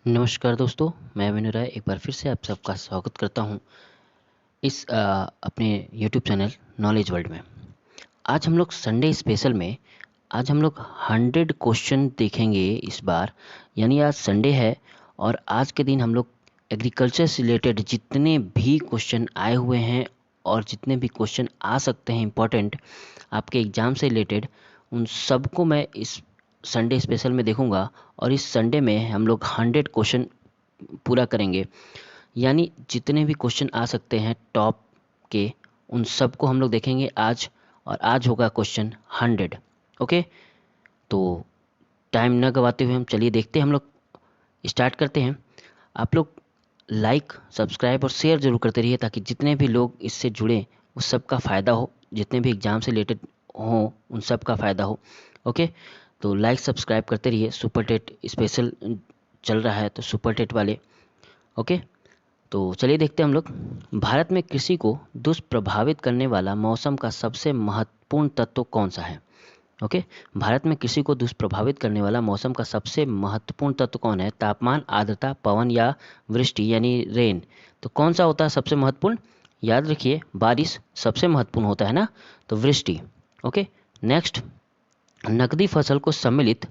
नमस्कार दोस्तों, मैं विनय राय एक बार फिर से आप सबका स्वागत करता हूं इस अपने यूट्यूब चैनल नॉलेज वर्ल्ड में। आज हम लोग संडे स्पेशल में आज हम लोग 100 क्वेश्चन देखेंगे इस बार। यानी आज संडे है और आज के दिन हम लोग एग्रीकल्चर से रिलेटेड जितने भी क्वेश्चन आए हुए हैं और जितने भी क्वेश्चन आ सकते हैं इम्पोर्टेंट आपके एग्ज़ाम से रिलेटेड, उन सबको मैं इस संडे स्पेशल में देखूंगा। और इस संडे में हम लोग 100 क्वेश्चन पूरा करेंगे। यानी जितने भी क्वेश्चन आ सकते हैं टॉप के, उन सबको हम लोग देखेंगे आज। और आज होगा क्वेश्चन 100। ओके, तो टाइम न गवाते हुए हम चलिए देखते हैं, हम लोग स्टार्ट करते हैं। आप लोग लाइक सब्सक्राइब और शेयर जरूर करते रहिए ताकि जितने भी लोग इससे जुड़े उस सब का फ़ायदा हो, जितने भी एग्ज़ाम से रिलेटेड हो उन सब का फ़ायदा हो। ओके, तो लाइक सब्सक्राइब करते रहिए। सुपर टेट स्पेशल चल रहा है तो सुपर टेट वाले। ओके, तो चलिए देखते हैं हम लोग। भारत में कृषि को दुष्प्रभावित करने वाला मौसम का सबसे महत्वपूर्ण तत्व कौन सा है? ओके, भारत में कृषि को दुष्प्रभावित करने वाला मौसम का सबसे महत्वपूर्ण तत्व कौन है? तापमान, आर्द्रता, पवन या वृष्टि यानी रेन। तो कौन सा होता है सबसे महत्वपूर्ण? याद रखिए, बारिश सबसे महत्वपूर्ण होता है ना, तो वृष्टि। ओके, नेक्स्ट, नकदी फसल को सम्मिलित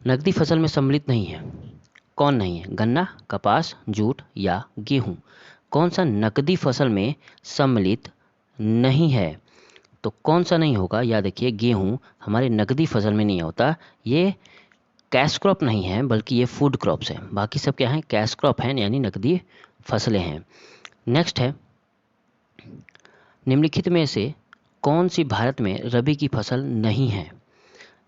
नकदी फसल में सम्मिलित नहीं है। कौन नहीं है? गन्ना, कपास, जूट या गेहूं। कौन सा नकदी फसल में सम्मिलित नहीं है? तो कौन सा नहीं होगा? याद रखिए, गेहूं हमारे नकदी फसल में नहीं होता। ये कैश क्रॉप नहीं है बल्कि ये फूड क्रॉप्स है। बाकी सब क्या है? कैश क्रॉप है यानी नकदी फसलें हैं। नेक्स्ट है, निम्नलिखित में से कौन सी भारत में रबी की फसल नहीं है?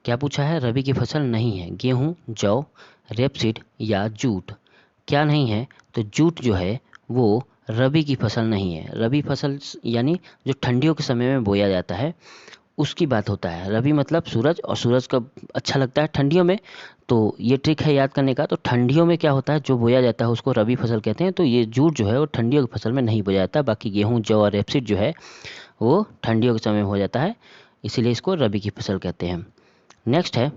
क्या पूछा है? रबी की फसल नहीं है। गेहूं, जौ, रेपसीड या जूट। क्या नहीं है? तो जूट जो है वो रबी की फसल नहीं है। रबी फसल यानी जो ठंडियों के समय में बोया जाता है उसकी बात होता है। रबी मतलब सूरज, और सूरज कब अच्छा लगता है? ठंडियों में। तो ये ट्रिक है याद करने का। तो ठंडियों में क्या होता है, जो बोया जाता है उसको रबी फसल कहते हैं। तो ये जूट जो है वो ठंडियों की फसल में नहीं बोया जाता। बाकी गेहूं, जौ और रेपसीड जो है वो ठंडियों के समय में हो जाता है, इसीलिए इसको रबी की फसल कहते हैं। नेक्स्ट है,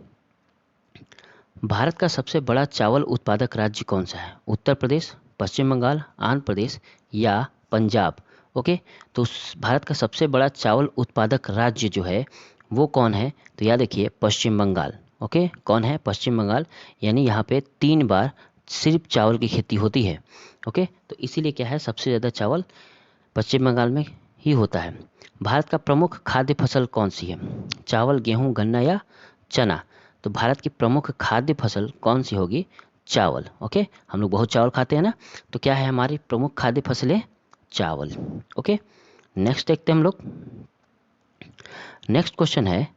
भारत का सबसे बड़ा चावल उत्पादक राज्य कौन सा है? उत्तर प्रदेश, पश्चिम बंगाल, आंध्र प्रदेश या पंजाब। ओके, तो भारत का सबसे बड़ा चावल उत्पादक राज्य जो है वो कौन है? तो याद रखिए, पश्चिम बंगाल। ओके, कौन है? पश्चिम बंगाल। यानी यहाँ पे 3 बार सिर्फ चावल की खेती होती है। ओके, तो इसीलिए क्या है, सबसे ज़्यादा चावल पश्चिम बंगाल में ही होता है। भारत का प्रमुख खाद्य फसल कौन सी है? चावल, गेहूं, गन्ना या चना। तो भारत की प्रमुख खाद्य फसल कौन सी होगी? चावल। ओके, हम लोग बहुत चावल खाते हैं ना, तो क्या है हमारी प्रमुख खाद्य फसलें? चावल। ओके, नेक्स्ट देखते हैं हम लोग। नेक्स्ट क्वेश्चन है,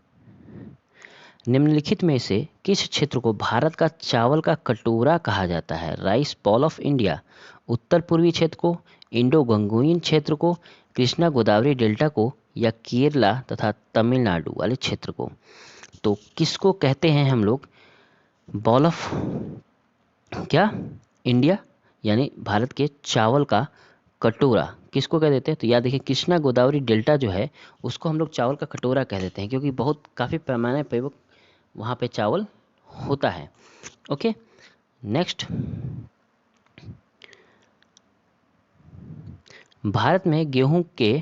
निम्नलिखित में से किस क्षेत्र को भारत का चावल का कटोरा कहा जाता है? राइस बॉल ऑफ इंडिया, उत्तर पूर्वी क्षेत्र को, इंडो गंगोइन क्षेत्र को, कृष्णा गोदावरी डेल्टा को या केरला तथा तमिलनाडु वाले क्षेत्र को। तो किसको कहते हैं हम लोग बॉल ऑफ क्या इंडिया, यानी भारत के चावल का कटोरा किसको कह देते हैं? तो याद देखिए, कृष्णा गोदावरी डेल्टा जो है उसको हम लोग चावल का कटोरा कह देते हैं, क्योंकि बहुत काफ़ी पैमाने पे वो वहाँ पे चावल होता है। ओके, नेक्स्ट, भारत में गेहूं के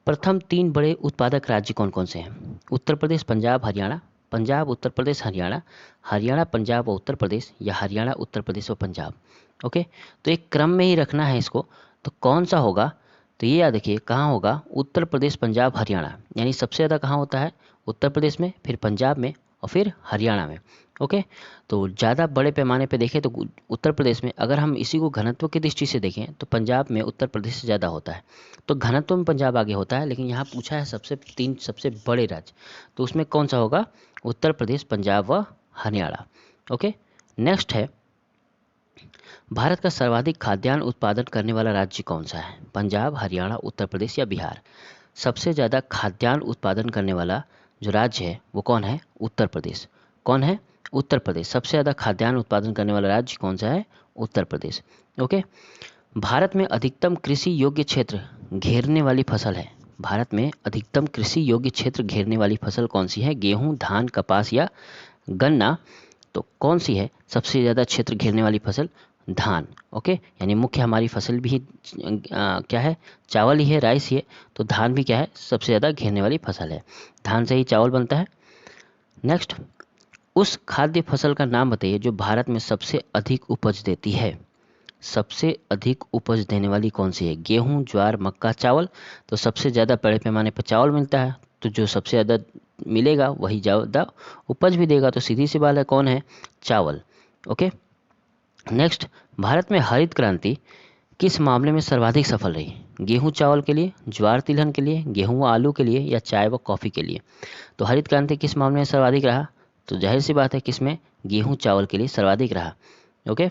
प्रथम 3 बड़े उत्पादक राज्य कौन कौन से हैं? उत्तर प्रदेश, पंजाब, हरियाणा। पंजाब, उत्तर प्रदेश, हरियाणा। हरियाणा, पंजाब और उत्तर प्रदेश या हरियाणा, उत्तर प्रदेश और पंजाब। ओके, तो एक क्रम में ही रखना है इसको। तो कौन सा होगा? तो ये याद रखिए, कहाँ होगा? उत्तर प्रदेश, पंजाब, हरियाणा। यानी सबसे ज़्यादा कहाँ होता है? उत्तर प्रदेश में, फिर पंजाब में और फिर हरियाणा में। ओके, तो ज़्यादा बड़े पैमाने पे देखें तो उत्तर प्रदेश में, अगर हम इसी को घनत्व की दृष्टि से देखें तो पंजाब में उत्तर प्रदेश से ज़्यादा होता है। तो घनत्व में पंजाब आगे होता है, लेकिन यहाँ पूछा है सबसे 3 सबसे बड़े राज्य, तो उसमें कौन सा होगा? उत्तर प्रदेश, पंजाब व हरियाणा। ओके, नेक्स्ट है, भारत का सर्वाधिक खाद्यान्न उत्पादन करने वाला राज्य कौन सा है? पंजाब, हरियाणा, उत्तर प्रदेश या बिहार। सबसे ज़्यादा खाद्यान्न उत्पादन करने वाला जो राज्य है वो कौन है? उत्तर प्रदेश। कौन है? उत्तर प्रदेश। सबसे ज़्यादा खाद्यान्न उत्पादन करने वाला राज्य कौन सा है? उत्तर प्रदेश। ओके, भारत में अधिकतम कृषि योग्य क्षेत्र घेरने वाली फसल है। भारत में अधिकतम कृषि योग्य क्षेत्र घेरने वाली फसल कौन सी है? गेहूं, धान, कपास या गन्ना। तो कौन सी है सबसे ज़्यादा क्षेत्र घेरने वाली फसल? धान। ओके, यानी मुख्य हमारी फसल भी क्या है? चावल ही है, राइस ही है। तो धान भी क्या है? सबसे ज़्यादा घेरने वाली फसल है। धान से ही चावल बनता है। नेक्स्ट, उस खाद्य फसल का नाम बताइए जो भारत में सबसे अधिक उपज देती है। सबसे अधिक उपज देने वाली कौन सी है? गेहूं, ज्वार, मक्का, चावल। तो सबसे ज़्यादा बड़े पैमाने पर चावल मिलता है, तो जो सबसे ज़्यादा मिलेगा वही ज़्यादा उपज भी देगा। तो सीधी सी बात है, कौन है? चावल। ओके। नेक्स्ट, भारत में हरित क्रांति किस मामले में सर्वाधिक सफल रही? गेहूं चावल के लिए, ज्वार तिलहन के लिए, गेहूं व आलू के लिए, या चाय व कॉफ़ी के लिए? तो हरित क्रांति किस मामले में सर्वाधिक रहा? तो जाहिर सी बात है किसमें? गेहूं चावल के लिए सर्वाधिक रहा। ओके।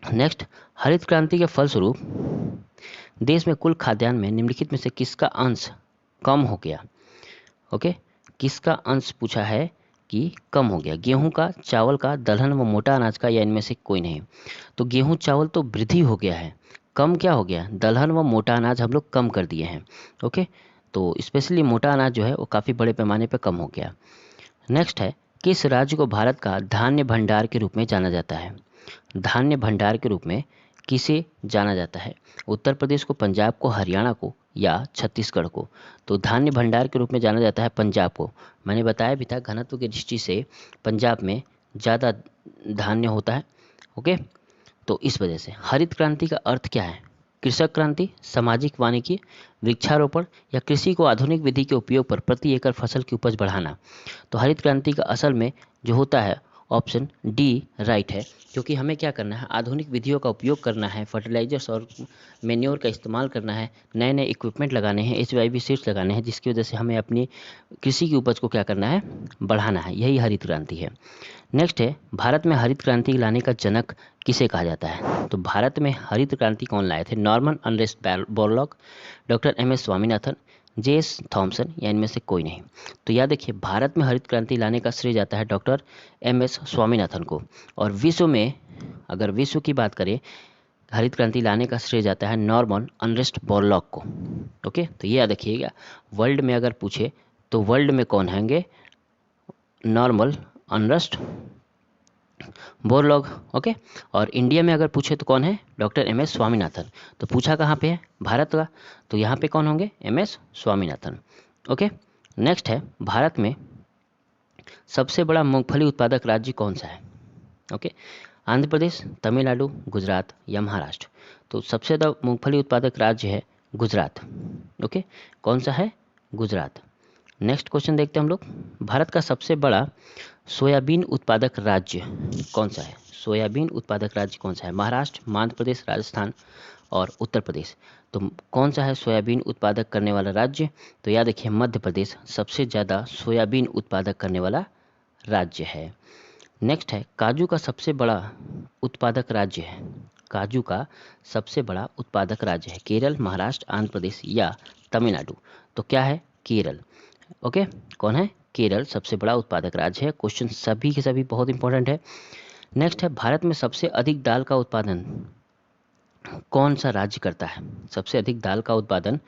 नेक्स्ट, हरित क्रांति के फलस्वरूप देश में कुल खाद्यान्न में निम्नलिखित में से किसका अंश कम हो गया? ओके, किसका अंश पूछा है कि कम हो गया? गेहूं का, चावल का, दलहन व मोटा अनाज का, या इनमें से कोई नहीं? तो गेहूं चावल तो वृद्धि हो गया है, कम क्या हो गया? दलहन व मोटा अनाज हम लोग कम कर दिए हैं। ओके, तो स्पेशली मोटा अनाज जो है वो काफ़ी बड़े पैमाने पर कम हो गया। नेक्स्ट है, किस राज्य को भारत का धान्य भंडार के रूप में जाना जाता है? धान्य भंडार के रूप में किसे जाना जाता है? उत्तर प्रदेश को, पंजाब को, हरियाणा को, या छत्तीसगढ़ को? तो धान्य भंडार के रूप में जाना जाता है पंजाब को। मैंने बताया भी था, घनत्व की दृष्टि से पंजाब में ज़्यादा धान्य होता है। ओके, तो इस वजह से हरित क्रांति का अर्थ क्या है? कृषक क्रांति, सामाजिक वानिकी, वृक्षारोपण, या कृषि को आधुनिक विधि के उपयोग पर प्रति एकड़ फसल की उपज बढ़ाना? तो हरित क्रांति का असल में जो होता है, ऑप्शन डी राइट है, क्योंकि हमें क्या करना है? आधुनिक विधियों का उपयोग करना है, फर्टिलाइजर्स और मेन्योर का इस्तेमाल करना है, नए नए इक्विपमेंट लगाने हैं, HYV सीड्स लगाने हैं, जिसकी वजह से हमें अपनी कृषि की उपज को क्या करना है? बढ़ाना है। यही हरित क्रांति है। नेक्स्ट है, भारत में हरित क्रांति लाने का जनक किसे कहा जाता है? तो भारत में हरित क्रांति कौन लाए थे? Norman Ernest Borlaug, doctor MS Swaminathan, JS Thomson, या इनमें से कोई नहीं? तो याद देखिए, भारत में हरित क्रांति लाने का श्रेय जाता है डॉक्टर MS स्वामीनाथन को। और विश्व में, अगर विश्व की बात करें, हरित क्रांति लाने का श्रेय जाता है नॉर्मन अर्नेस्ट बोरलॉग को। ओके, तो ये याद रखिएगा। वर्ल्ड में अगर पूछे तो वर्ल्ड में कौन होंगे? Norman Ernest Borlaug. ओके, और इंडिया में अगर पूछे तो कौन है? Doctor MS Swaminathan. तो पूछा कहाँ पे है? भारत का, तो यहाँ पे कौन होंगे? MS स्वामीनाथन। ओके। नेक्स्ट है, भारत में सबसे बड़ा मूंगफली उत्पादक राज्य कौन सा है? ओके, आंध्र प्रदेश, तमिलनाडु, गुजरात, या महाराष्ट्र? तो सबसे ज़्यादा मूंगफली उत्पादक राज्य है गुजरात। ओके, कौन सा है? गुजरात। नेक्स्ट क्वेश्चन देखते हैं हम लोग, भारत का सबसे बड़ा सोयाबीन उत्पादक राज्य कौन सा है? सोयाबीन उत्पादक राज्य कौन सा है? महाराष्ट्र, मध्य प्रदेश, राजस्थान, और उत्तर प्रदेश? तो कौन सा है सोयाबीन उत्पादक करने वाला राज्य? तो याद रखिए, मध्य प्रदेश सबसे ज़्यादा सोयाबीन उत्पादक करने वाला राज्य है। नेक्स्ट है, काजू का सबसे बड़ा उत्पादक राज्य है। काजू का सबसे बड़ा उत्पादक राज्य है केरल, महाराष्ट्र, आंध्र प्रदेश, या तमिलनाडु? तो क्या है? केरल। ओके, कौन है? केरल सबसे बड़ा उत्पादक राज्य है। क्वेश्चन सभी के सभी बहुत इंपॉर्टेंट है। नेक्स्ट है, भारत में सबसे अधिक दाल का उत्पादन कौन सा राज्य करता है? सबसे अधिक दाल का उत्पादन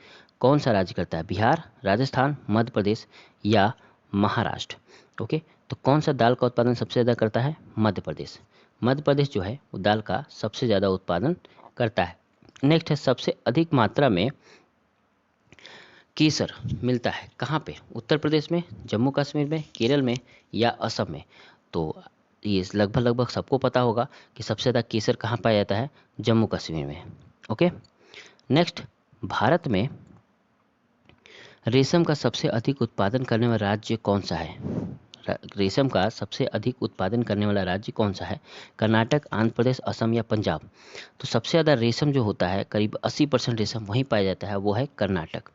कौन सा राज्य करता है? बिहार, राजस्थान, मध्य प्रदेश, या महाराष्ट्र? ओके, तो कौन सा दाल का उत्पादन सबसे ज़्यादा करता है? मध्य प्रदेश। मध्य प्रदेश जो है वो दाल का सबसे ज़्यादा उत्पादन करता है। नेक्स्ट है, सबसे अधिक मात्रा में केसर मिलता है कहाँ पे? उत्तर प्रदेश में, जम्मू कश्मीर में, केरल में, या असम में? तो ये लगभग सबको पता होगा कि सबसे ज़्यादा केसर कहाँ पाया जाता है? जम्मू कश्मीर में। ओके। नेक्स्ट, भारत में रेशम का सबसे अधिक उत्पादन करने वाला राज्य कौन सा है? रेशम का सबसे अधिक उत्पादन करने वाला राज्य कौन सा है? कर्नाटक, आंध्र प्रदेश, असम, या पंजाब? तो सबसे ज़्यादा रेशम जो होता है, करीब 80% रेशम वहीं पाया जाता है, वो है कर्नाटक।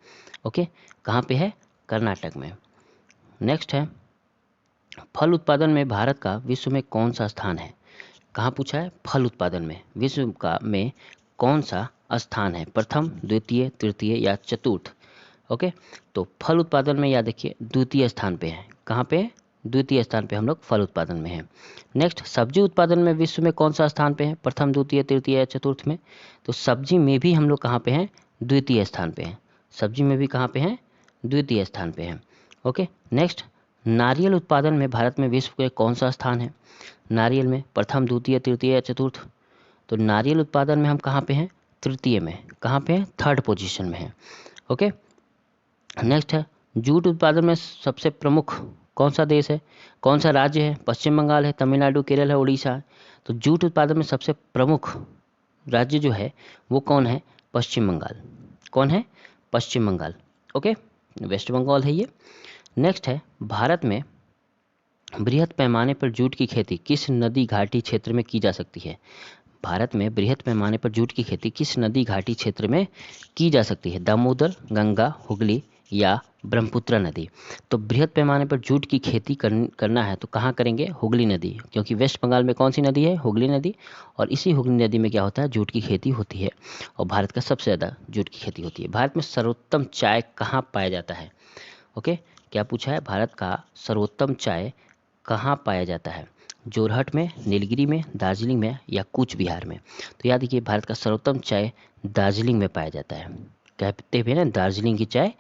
ओके, कहाँ पे है? कर्नाटक में। नेक्स्ट है, फल उत्पादन में भारत का विश्व में कौन सा स्थान है? कहाँ पूछा है? फल उत्पादन में विश्व का में कौन सा स्थान है? प्रथम, द्वितीय, तृतीय, या चतुर्थ? ओके, तो फल उत्पादन में याद रखिए द्वितीय स्थान पे है। कहाँ पे? द्वितीय स्थान पे हम लोग फल उत्पादन में हैं। नेक्स्ट, सब्जी उत्पादन में विश्व में कौन सा स्थान पे है? प्रथम, द्वितीय, तृतीय, या चतुर्थ में? तो सब्जी में भी हम लोग कहाँ पे हैं? द्वितीय स्थान पे हैं। सब्जी में भी कहाँ पे हैं? द्वितीय स्थान पे हैं। ओके। नेक्स्ट, नारियल उत्पादन में भारत में विश्व के कौन सा स्थान है? नारियल में प्रथम, द्वितीय, तृतीय या चतुर्थ? तो नारियल उत्पादन में हम कहाँ पे हैं? तृतीय में। कहाँ पे हैं? थर्ड पोजीशन में है। ओके, नेक्स्ट है जूट उत्पादन में सबसे प्रमुख कौन सा देश है, कौन सा राज्य है? पश्चिम बंगाल है, तमिलनाडु, केरल है, उड़ीसा है? तो जूट उत्पादन में सबसे प्रमुख राज्य जो है वो कौन है? पश्चिम बंगाल। कौन है? पश्चिम बंगाल। ओके, वेस्ट बंगाल है ये। नेक्स्ट है भारत में बृहद पैमाने पर जूट की खेती किस नदी घाटी क्षेत्र में की जा सकती है? भारत में बृहद पैमाने पर जूट की खेती किस नदी घाटी क्षेत्र में की जा सकती है? दामोदर, गंगा, हुगली या ब्रह्मपुत्र नदी? तो बृहद पैमाने पर जूट की खेती करना है तो कहाँ करेंगे? हुगली नदी, क्योंकि वेस्ट बंगाल में कौन सी नदी है? हुगली नदी। और इसी हुगली नदी में क्या होता है? जूट की खेती होती है और भारत का सबसे ज़्यादा जूट की खेती होती है। भारत में सर्वोत्तम चाय कहाँ पाया जाता है? ओके, क्या पूछा है? भारत का सर्वोत्तम चाय कहाँ पाया जाता है? जोरहट में, नीलगिरी में, दार्जिलिंग में या कूच बिहार में? तो याद रखिए भारत का सर्वोत्तम चाय दार्जिलिंग में पाया जाता है। कहते भी ना दार्जिलिंग की चाय,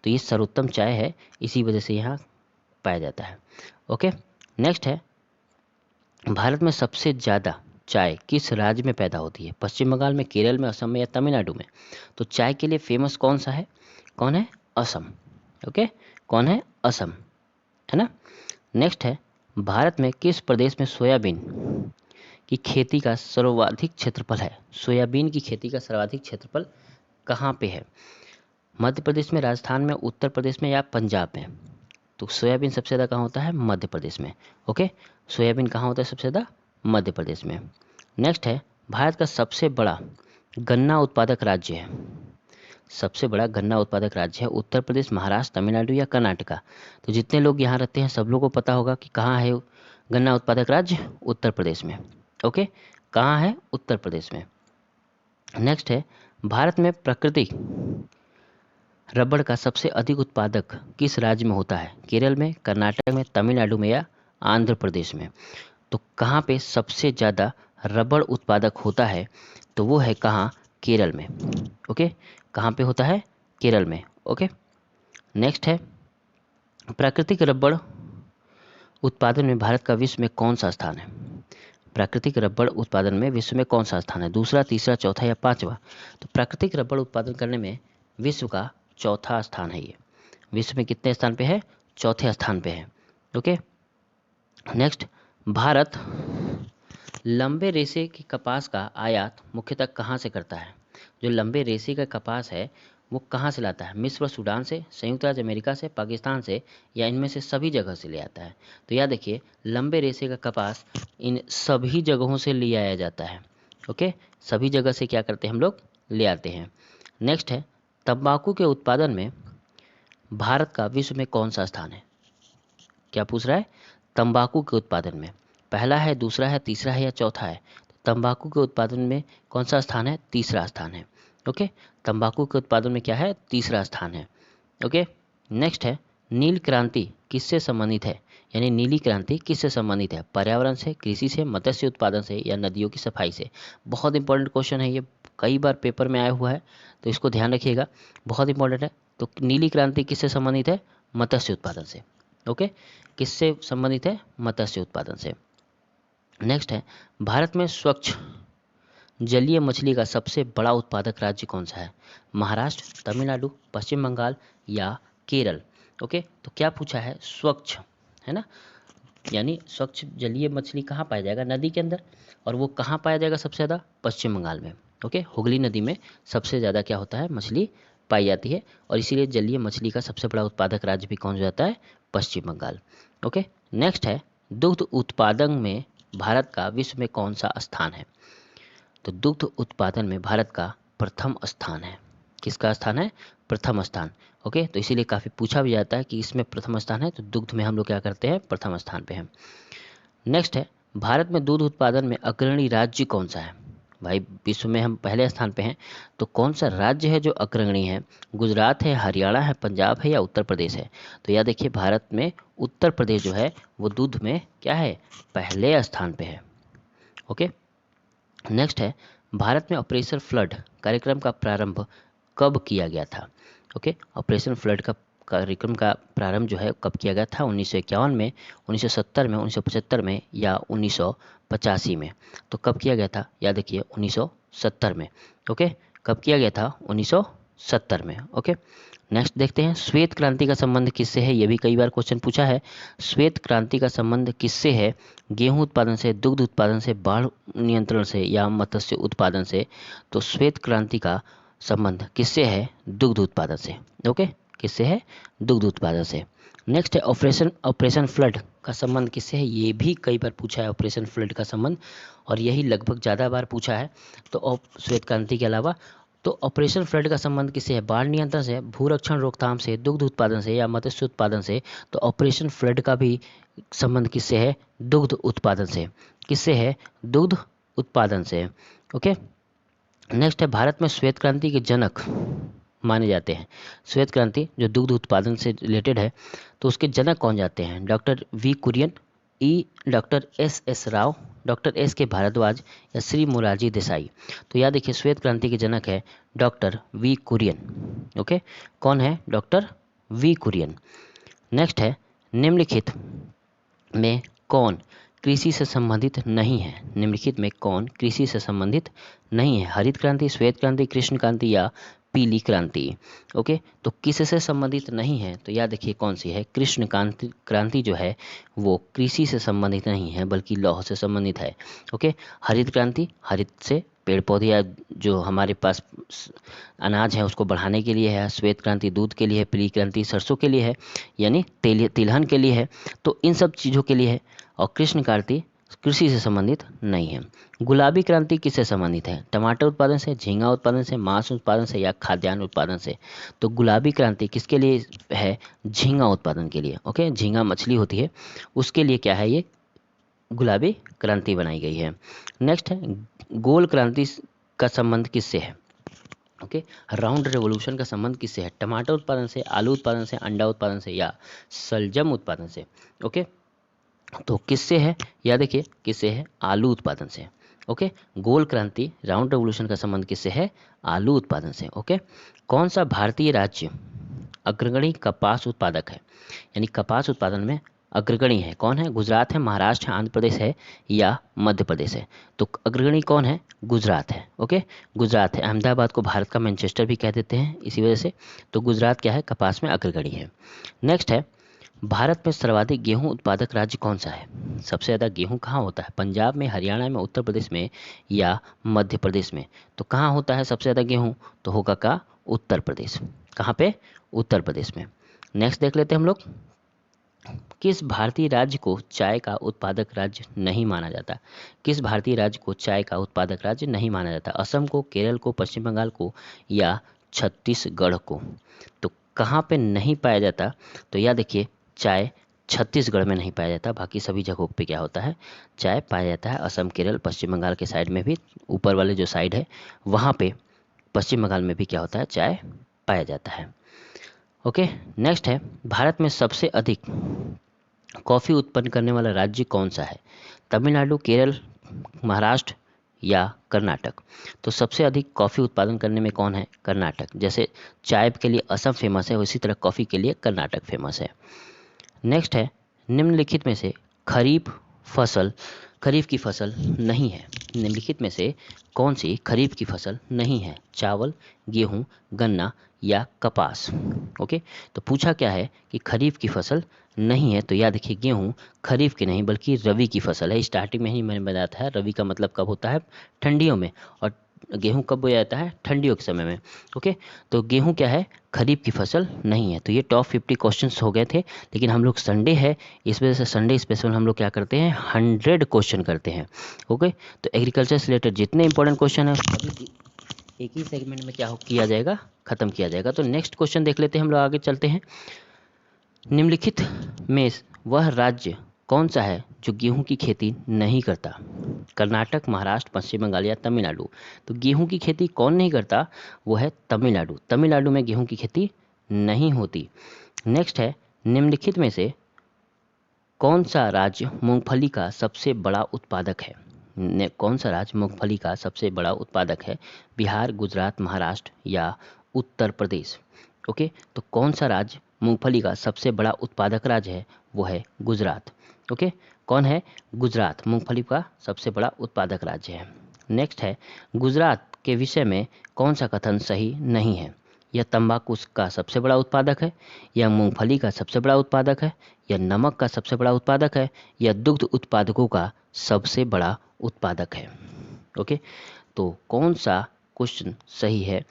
तो ये सर्वोत्तम चाय है, इसी वजह से यहाँ पाया जाता है। ओके, नेक्स्ट है भारत में सबसे ज़्यादा चाय किस राज्य में पैदा होती है? पश्चिम बंगाल में, केरल में, असम में या तमिलनाडु में? तो चाय के लिए फेमस कौन सा है? कौन है? असम। ओके, कौन है? असम, है ना। नेक्स्ट है भारत में किस प्रदेश में सोयाबीन की खेती का सर्वाधिक क्षेत्रफल है? सोयाबीन की खेती का सर्वाधिक क्षेत्रफल कहाँ पे है? मध्य प्रदेश में, राजस्थान में, उत्तर प्रदेश में या पंजाब में? तो सोयाबीन सबसे ज़्यादा कहाँ होता है? मध्य प्रदेश में। ओके, सोयाबीन कहाँ होता है सबसे ज़्यादा? मध्य प्रदेश में। नेक्स्ट है भारत का सबसे बड़ा गन्ना उत्पादक राज्य है। सबसे बड़ा गन्ना उत्पादक राज्य है उत्तर प्रदेश, महाराष्ट्र, तमिलनाडु या कर्नाटका? तो जितने लोग यहाँ रहते हैं सब लोगों को पता होगा कि कहाँ है गन्ना उत्पादक राज्य? उत्तर प्रदेश में। ओके, कहाँ है? उत्तर प्रदेश में। नेक्स्ट है भारत में प्राकृतिक रबड़ का सबसे अधिक उत्पादक किस राज्य में होता है? केरल में, कर्नाटक में, तमिलनाडु में या आंध्र प्रदेश में? तो कहाँ पे सबसे ज़्यादा रबड़ उत्पादक होता है? तो वो है कहाँ? केरल में। ओके, कहाँ पे होता है? केरल में। ओके, नेक्स्ट है प्राकृतिक रबड़ उत्पादन में भारत का विश्व में कौन सा स्थान है? प्राकृतिक रबड़ उत्पादन में विश्व में कौन सा स्थान है? दूसरा, तीसरा, चौथा या पांचवा? तो प्राकृतिक रबड़ उत्पादन करने में विश्व का चौथा स्थान है ये। विश्व में कितने स्थान पे है? चौथे स्थान पे है। ओके, नेक्स्ट भारत लंबे रेशे के कपास का आयात मुख्यतः कहाँ से करता है? जो लंबे रेशे का कपास है वो कहाँ से लाता है? मिस्र, सूडान से, संयुक्त राज्य अमेरिका से, पाकिस्तान से या इनमें से सभी जगह से ले आता है? तो याद देखिए लंबे रेशे का कपास इन सभी जगहों से ले आया जाता है। ओके, सभी जगह से क्या करते हैं हम लोग? ले आते हैं। नेक्स्ट है तंबाकू के उत्पादन में भारत का विश्व में कौन सा स्थान है? क्या पूछ रहा है? तंबाकू के उत्पादन में पहला है, दूसरा है, तीसरा है या चौथा है? तो तंबाकू के उत्पादन में कौन सा स्थान है? तीसरा स्थान है। ओके, तंबाकू के उत्पादन में क्या है? तीसरा स्थान है। ओके, नेक्स्ट है नील क्रांति किससे संबंधित है? यानी नीली क्रांति किससे संबंधित है? पर्यावरण से, कृषि से, मत्स्य उत्पादन से या नदियों की सफाई से? बहुत इंपॉर्टेंट क्वेश्चन है ये, कई बार पेपर में आया हुआ है, तो इसको ध्यान रखिएगा, बहुत इंपॉर्टेंट है। तो नीली क्रांति किससे संबंधित है? मत्स्य उत्पादन से। ओके, किससे संबंधित है? मत्स्य उत्पादन से। नेक्स्ट है भारत में स्वच्छ जलीय मछली का सबसे बड़ा उत्पादक राज्य कौन सा है? महाराष्ट्र, तमिलनाडु, पश्चिम बंगाल या केरल? ओके, तो क्या पूछा है? स्वच्छ, है ना, यानी स्वच्छ जलीय मछली कहाँ पाया जाएगा? नदी के अंदर। और वो कहाँ पाया जाएगा सबसे ज़्यादा? पश्चिम बंगाल में। ओके, हुगली नदी में सबसे ज़्यादा क्या होता है? मछली पाई जाती है और इसीलिए जलीय मछली का सबसे बड़ा उत्पादक राज्य भी कौन हो जाता है? पश्चिम बंगाल। ओके, नेक्स्ट है दुग्ध उत्पादन में भारत का विश्व में कौन सा स्थान है? तो दुग्ध उत्पादन में भारत का प्रथम स्थान है। किसका स्थान है? प्रथम स्थान। ओके, तो इसीलिए काफ़ी पूछा भी जाता है कि इसमें प्रथम स्थान है, तो दुग्ध में हम लोग क्या करते हैं? प्रथम स्थान पे हैं। नेक्स्ट है भारत में दूध उत्पादन में अग्रणी राज्य कौन सा है? भाई विश्व में हम पहले स्थान पे हैं, तो कौन सा राज्य है जो अग्रणी है? गुजरात है, हरियाणा है, पंजाब है या उत्तर प्रदेश है? तो याद देखिए भारत में उत्तर प्रदेश जो है वो दूध में क्या है? पहले स्थान पे है। ओके, नेक्स्ट है भारत में ऑपरेशन फ्लड कार्यक्रम का प्रारंभ कब किया गया था? ओके, ऑपरेशन फ्लड का कार्यक्रम का प्रारंभ जो है कब किया गया था? 1951 में, 1970 में, 1975 में या 1985 में? तो कब किया गया था? याद रखिए 1970 में। ओके, कब किया गया था? 1970 में। ओके, नेक्स्ट देखते हैं, श्वेत क्रांति का संबंध किससे है? ये भी कई बार क्वेश्चन पूछा है। श्वेत क्रांति का संबंध किससे है? गेहूं उत्पादन से, दुग्ध उत्पादन से, बाढ़ नियंत्रण से या मत्स्य उत्पादन से? तो श्वेत क्रांति का संबंध किससे है? दुग्ध उत्पादन से। ओके, किससे है? दुग्ध उत्पादन से। नेक्स्ट है, ऑपरेशन फ्लड का संबंध किससे है? ये भी कई बार पूछा है ऑपरेशन फ्लड का संबंध, और यही लगभग ज़्यादा बार पूछा है। तो श्वेत क्रांति के अलावा तो ऑपरेशन फ्लड का संबंध किससे है? बाढ़ नियंत्रण से, भूरक्षण रोकथाम से, दुग्ध उत्पादन से या मत्स्य उत्पादन से? तो ऑपरेशन फ्लड का भी संबंध किससे है? दुग्ध उत्पादन से। किससे है? दुग्ध उत्पादन से। ओके, नेक्स्ट है, भारत में श्वेत क्रांति के जनक माने जाते हैं। श्वेत क्रांति जो दुग्ध उत्पादन से रिलेटेड है, तो उसके जनक कौन जाते हैं? Doctor V Kurien, doctor S Rao, doctor S K Bhardwaj या श्री मोरारजी देसाई? तो याद देखिए, श्वेत क्रांति के जनक है डॉक्टर वी कुरियन। ओके, कौन है? Doctor V Kurien. नेक्स्ट है, निम्नलिखित में कौन कृषि से संबंधित नहीं है? निम्नलिखित में कौन कृषि से संबंधित नहीं है? हरित क्रांति, श्वेत क्रांति, कृष्ण क्रांति या पीली क्रांति? ओके, तो किससे संबंधित नहीं है? तो याद रखिए कौन सी है? कृष्ण क्रांति जो है वो कृषि से संबंधित नहीं है बल्कि लौह से संबंधित है। ओके, हरित क्रांति, हरित से पेड़ पौधे या जो हमारे पास अनाज है उसको बढ़ाने के लिए है। श्वेत क्रांति दूध के लिए है। पीली क्रांति सरसों के लिए है, यानी तिलहन के लिए है। तो इन सब चीज़ों के लिए है। और कृष्ण क्रांति कृषि से संबंधित नहीं है। गुलाबी क्रांति किससे संबंधित है? टमाटर उत्पादन से, झींगा उत्पादन से, मांस उत्पादन से या खाद्यान्न उत्पादन से? तो गुलाबी क्रांति किसके लिए है? झींगा उत्पादन के लिए। ओके, झींगा मछली होती है उसके लिए क्या है? ये गुलाबी क्रांति बनाई गई है। नेक्स्ट है, गोल क्रांति का संबंध किससे है? ओके, राउंड रेवोल्यूशन का संबंध किससे है? टमाटर उत्पादन से, आलू उत्पादन से, अंडा उत्पादन से या शलजम उत्पादन से? ओके, तो किससे है? याद देखिए किससे है? आलू उत्पादन से। ओके, गोल क्रांति राउंड रेवोल्यूशन का संबंध किससे है? आलू उत्पादन से। ओके, कौन सा भारतीय राज्य अग्रगणी कपास उत्पादक है? यानी कपास उत्पादन में अग्रगणी है। कौन है? गुजरात है, महाराष्ट्र है, आंध्र प्रदेश है या मध्य प्रदेश है? तो अग्रगणी कौन है? गुजरात है। ओके, गुजरात है। अहमदाबाद को भारत का मैनचेस्टर भी कह देते हैं इसी वजह से। तो गुजरात क्या है? कपास में अग्रगणी है। नेक्स्ट है, भारत में सर्वाधिक गेहूं उत्पादक राज्य कौन सा है? सबसे ज़्यादा गेहूं कहाँ होता है? पंजाब में, हरियाणा में, उत्तर प्रदेश में या मध्य प्रदेश में? तो कहाँ होता है सबसे ज़्यादा गेहूं? तो होगा का उत्तर प्रदेश। कहाँ पे? उत्तर प्रदेश में। नेक्स्ट देख लेते हैं हम लोग, किस भारतीय राज्य को चाय का उत्पादक राज्य नहीं माना जाता? किस भारतीय राज्य को चाय का उत्पादक राज्य नहीं माना जाता? असम को, केरल को, पश्चिम बंगाल को या छत्तीसगढ़ को? तो कहाँ पे नहीं पाया जाता? तो याद देखिए, चाय छत्तीसगढ़ में नहीं पाया जाता, बाकी सभी जगहों पे क्या होता है? चाय पाया जाता है। असम, केरल, पश्चिम बंगाल के साइड में भी, ऊपर वाले जो साइड है वहाँ पे पश्चिम बंगाल में भी क्या होता है? चाय पाया जाता है। ओके, नेक्स्ट है, भारत में सबसे अधिक कॉफ़ी उत्पन्न करने वाला राज्य कौन सा है? तमिलनाडु, केरल, महाराष्ट्र या कर्नाटक? तो सबसे अधिक कॉफ़ी उत्पादन करने में कौन है? कर्नाटक। जैसे चाय के लिए असम फेमस है, उसी तरह कॉफ़ी के लिए कर्नाटक फेमस है। नेक्स्ट है, निम्नलिखित में से खरीफ की फसल नहीं है। निम्नलिखित में से कौन सी खरीफ की फसल नहीं है? चावल, गेहूं, गन्ना या कपास? ओके, तो पूछा क्या है कि खरीफ की फसल नहीं है। तो याद रखिए, गेहूं खरीफ की नहीं बल्कि रबी की फसल है। स्टार्टिंग में ही मैंने बताया था रबी का मतलब कब होता है? ठंडियों में। और गेहूं कब बोया जाता है? ठंडियों के समय में। ओके, तो गेहूं क्या है? खरीफ की फसल नहीं है। तो ये टॉप 50 क्वेश्चंस हो गए थे, लेकिन हम लोग संडे है इस वजह से संडे स्पेशल हम लोग क्या करते हैं? 100 क्वेश्चन करते हैं। ओके, तो एग्रीकल्चर से रिलेटेड जितने इंपॉर्टेंट क्वेश्चन है सभी एक ही सेगमेंट में क्या किया जाएगा? खत्म किया जाएगा। तो नेक्स्ट क्वेश्चन देख लेते हैं, हम लोग आगे चलते हैं। निम्नलिखित में वह राज्य कौन सा है जो गेहूं की खेती नहीं करता? कर्नाटक, महाराष्ट्र, पश्चिम बंगाल या तमिलनाडु? तो गेहूं की खेती कौन नहीं करता? वो है तमिलनाडु। तमिलनाडु में गेहूं की खेती नहीं होती। नेक्स्ट है, निम्नलिखित में से कौन सा राज्य मूंगफली का सबसे बड़ा उत्पादक है? कौन सा राज्य मूंगफली का सबसे बड़ा उत्पादक है? बिहार, गुजरात, महाराष्ट्र या उत्तर प्रदेश? ओके, तो कौन सा राज्य मूंगफली का सबसे बड़ा उत्पादक राज्य है वो है गुजरात। ओके, कौन है? गुजरात मूंगफली का सबसे बड़ा उत्पादक राज्य है। नेक्स्ट है, गुजरात के विषय में कौन सा कथन सही नहीं है? यह तंबाकू का सबसे बड़ा उत्पादक है, यह मूंगफली का सबसे बड़ा उत्पादक है, यह नमक का सबसे बड़ा उत्पादक है, यह दुग्ध उत्पादकों का सबसे बड़ा उत्पादक है। ओके, तो कौन सा क्वेश्चन सही है?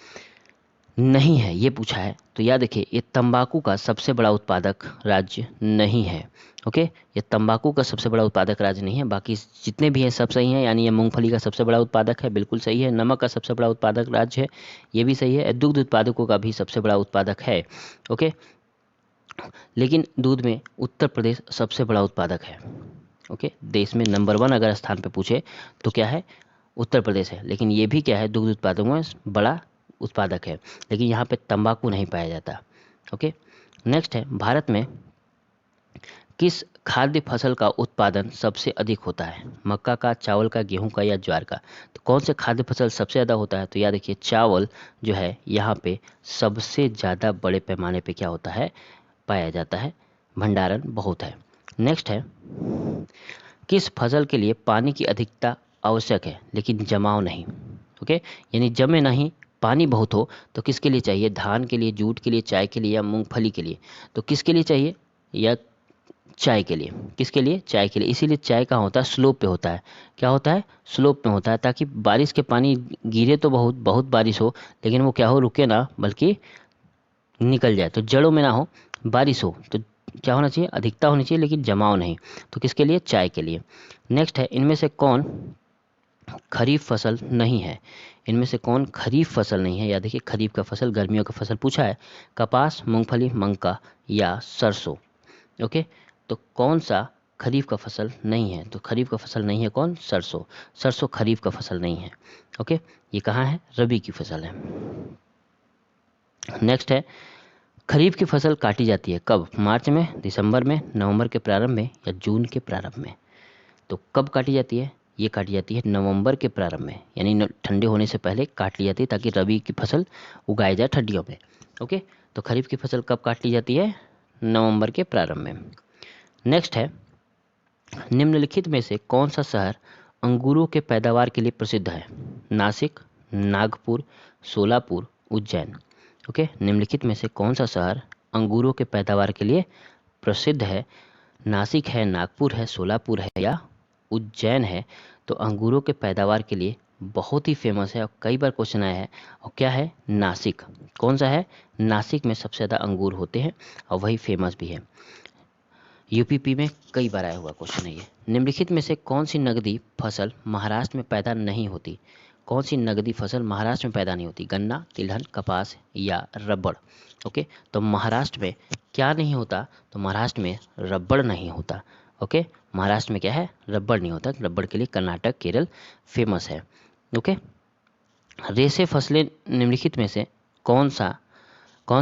नहीं है, ये पूछा है। तो याद रखिए, ये तंबाकू का सबसे बड़ा उत्पादक राज्य नहीं है। ओके, ये तंबाकू का सबसे बड़ा उत्पादक राज्य नहीं है, बाकी जितने भी हैं सब सही हैं। यानी ये मूंगफली का सबसे बड़ा उत्पादक है, बिल्कुल सही है। नमक का सबसे बड़ा उत्पादक राज्य है, ये भी सही है। दुग्ध उत्पादकों का भी सबसे बड़ा उत्पादक है। ओके, लेकिन दूध में उत्तर प्रदेश सबसे बड़ा उत्पादक है। ओके, देश में नंबर 1 अगर स्थान पे पूछे तो क्या है? उत्तर प्रदेश है। लेकिन ये भी क्या है? दुग्ध उत्पादकों में बड़ा उत्पादक है, लेकिन यहाँ पे तंबाकू नहीं पाया जाता। ओके, नेक्स्ट है, भारत में किस खाद्य फसल का उत्पादन सबसे अधिक होता है? मक्का का, चावल का, गेहूं का या ज्वार का? तो कौन से खाद्य फसल सबसे ज़्यादा होता है? तो याद रखिए, चावल जो है यहाँ पे सबसे ज़्यादा बड़े पैमाने पे क्या होता है? पाया जाता है, भंडारण बहुत है। नेक्स्ट है, किस फसल के लिए पानी की अधिकता आवश्यक है लेकिन जमाव नहीं? ओके, यानी जमे नहीं, पानी बहुत हो, तो किसके लिए चाहिए? धान के लिए, जूट के लिए, चाय के लिए या मूंगफली के लिए? तो किसके लिए चाहिए? या चाय के लिए। किसके लिए? चाय के लिए। इसीलिए चाय कहाँ होता है? स्लोप पे होता है। क्या होता है? स्लोप पे होता है, ताकि बारिश के पानी गिरे तो बहुत बहुत बारिश हो, लेकिन वो क्या हो? रुके ना, बल्कि निकल जाए। तो जड़ों में ना हो, बारिश हो तो क्या होना चाहिए? अधिकता होनी चाहिए, लेकिन जमाव नहीं। तो किसके लिए? चाय के लिए। नेक्स्ट है, इनमें से कौन खरीफ फसल नहीं है? इनमें से कौन खरीफ फसल नहीं है? या देखिए, खरीफ का फसल, गर्मियों का फसल पूछा है। कपास, मूंगफली, मक्का या सरसों? ओके, तो कौन सा खरीफ का फसल नहीं है? तो खरीफ का फसल नहीं है कौन? सरसों। सरसों खरीफ का फसल नहीं है। ओके, ये कहाँ है? रबी की फसल है। नेक्स्ट है, खरीफ की फसल काटी जाती है कब? मार्च में, दिसंबर में, नवंबर के प्रारंभ में या जून के प्रारंभ में? तो कब काटी जाती है? ये काटी जाती है नवंबर के प्रारंभ में, यानी ठंडे होने से पहले काट ली जाती है, ताकि रबी की फसल उगाई जाए ठंडियों में। ओके, तो खरीफ की फसल कब काट ली जाती है? नवंबर के प्रारंभ में। नेक्स्ट है, निम्नलिखित में से कौन सा शहर अंगूरों के पैदावार के लिए प्रसिद्ध है? नासिक, नागपुर, सोलापुर, उज्जैन? ओके, निम्नलिखित में से कौन सा शहर अंगूरों के पैदावार के लिए प्रसिद्ध है? नासिक है, नागपुर है, सोलापुर है या उज्जैन है? तो अंगूरों के पैदावार के लिए बहुत ही फेमस है और कई बार क्वेश्चन आया है, और क्या है? नासिक। कौन सा है? नासिक में सबसे ज़्यादा अंगूर होते हैं और वही फेमस भी है। यूपीपी में कई बार आया हुआ क्वेश्चन है ये। निम्नलिखित में से कौन सी नकदी फसल महाराष्ट्र में पैदा नहीं होती? कौन सी नकदी फसल महाराष्ट्र में पैदा नहीं होती? गन्ना, तिलहन, कपास या रबड़? ओके, तो महाराष्ट्र में क्या नहीं होता? तो महाराष्ट्र में रबड़ नहीं होता। ओके, महाराष्ट्र में क्या है? रबड़ नहीं होता। रबड़ के लिए कर्नाटक, केरल फेमस है। ओके, रेशे फसलें निम्नलिखित में से कौन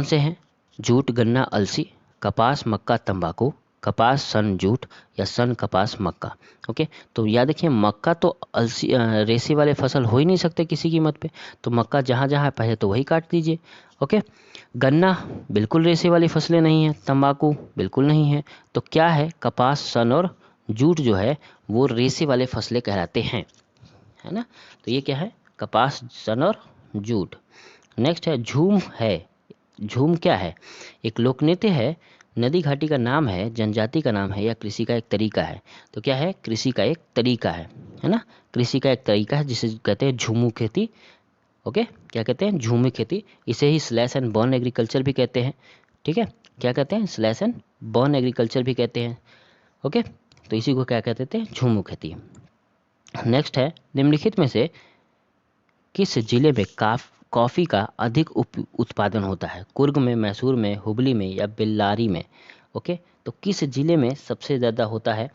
से हैं? जूट, गन्ना, अलसी, कपास, मक्का, तंबाकू, कपास, सन, जूट या सन, कपास, मक्का? ओके, तो याद रखिए, मक्का तो अलसी रेशे वाले फसल हो ही नहीं सकते किसी कीमत पे, तो मक्का जहाँ जहाँ पहले तो वही काट दीजिए। ओके, गन्ना बिल्कुल रेशे वाली फसलें नहीं है, तंबाकू बिल्कुल नहीं है, तो क्या है? कपास, सन और जूट जो है वो रेशे वाले फसलें कहलाते हैं, है ना? तो ये क्या है? कपास, सन और जूट। नेक्स्ट है, झूम है। झूम क्या है? एक लोक नृत्य है, नदी घाटी का नाम है, जनजाति का नाम है या कृषि का एक तरीका है? तो क्या है? कृषि का एक तरीका है ना? कृषि का एक तरीका है जिसे कहते हैं झूमू खेती। ओके, क्या कहते हैं? झूमी खेती। इसे ही स्लैश एंड बर्न एग्रीकल्चर भी कहते हैं। ठीक है, क्या कहते हैं? स्लैश एंड बर्न एग्रीकल्चर भी कहते हैं। ओके, तो इसी को क्या कहते थे? झूमू खेती। नेक्स्ट है, निम्नलिखित में से किस जिले में कॉफ़ी का अधिक उत्पादन होता है? कुर्ग में, मैसूर में, हुबली में या बेल्लारी में? ओके, तो किस जिले में सबसे ज़्यादा होता है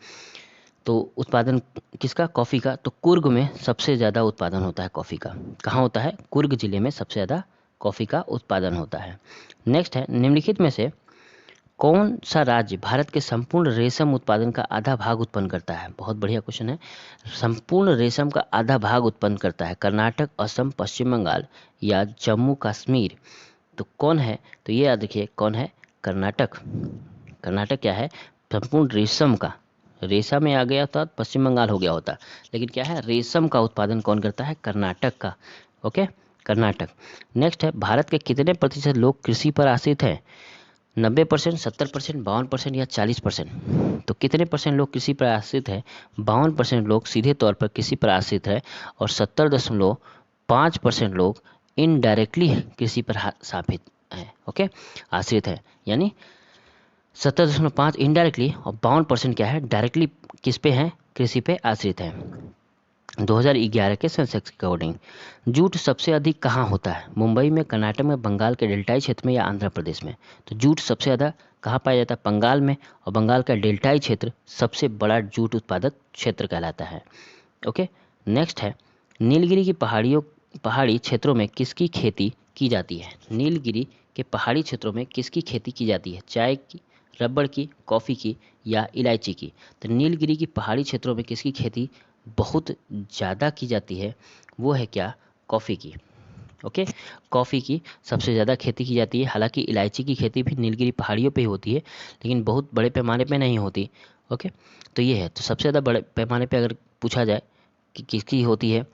तो उत्पादन किसका? कॉफ़ी का। तो कुर्ग में सबसे ज़्यादा उत्पादन होता है कॉफ़ी का। कहाँ होता है? कुर्ग जिले में सबसे ज़्यादा कॉफ़ी का उत्पादन होता है। नेक्स्ट है, निम्नलिखित में से कौन सा राज्य भारत के संपूर्ण रेशम उत्पादन का आधा भाग उत्पन्न करता है? बहुत बढ़िया क्वेश्चन है। संपूर्ण रेशम का आधा भाग उत्पन्न करता है कर्नाटक, असम, पश्चिम बंगाल या जम्मू कश्मीर? तो कौन है? तो ये याद रखिए, कौन है? कर्नाटक, कर्नाटक क्या है, संपूर्ण रेशम का, रेशा में आ गया था पश्चिम बंगाल हो गया होता, लेकिन क्या है, रेशम का उत्पादन कौन करता है, कर्नाटक का। ओके, कर्नाटक। नेक्स्ट है, भारत के कितने प्रतिशत लोग कृषि पर आश्रित हैं, 90%, 70%, 52% या 40%। तो कितने परसेंट लोग कृषि पर आश्रित है, 52% लोग सीधे तौर पर कृषि पर आश्रित है, और 70.5% लोग इनडायरेक्टली कृषि पर स्थापित है। ओके, आश्रित है, यानी 70.5 इनडायरेक्टली और 52% क्या है, डायरेक्टली किस पे है, कृषि पे आश्रित है। 2011 के सेंसेक्स के अकॉर्डिंग जूट सबसे अधिक कहाँ होता है, मुंबई में, कर्नाटक में, बंगाल के डेल्टाई क्षेत्र में या आंध्र प्रदेश में। तो जूट सबसे ज़्यादा कहाँ पाया जाता है, बंगाल में, और बंगाल का डेल्टाई क्षेत्र सबसे बड़ा जूट उत्पादक क्षेत्र कहलाता है। ओके, नेक्स्ट है, नीलगिरी की पहाड़ी क्षेत्रों में किसकी खेती की जाती है, नीलगिरी के पहाड़ी क्षेत्रों में किसकी खेती की जाती है, चाय की, रबड़ की, कॉफ़ी की या इलायची की। तो नीलगिरी की पहाड़ी क्षेत्रों में किसकी खेती बहुत ज़्यादा की जाती है, वो है क्या, कॉफ़ी की। ओके, कॉफ़ी की सबसे ज़्यादा खेती की जाती है। हालांकि इलायची की खेती भी नीलगिरी पहाड़ियों पे ही होती है, लेकिन बहुत बड़े पैमाने पे नहीं होती। ओके, तो ये है, तो सबसे ज़्यादा बड़े पैमाने पे अगर पूछा जाए कि किसकी होती है,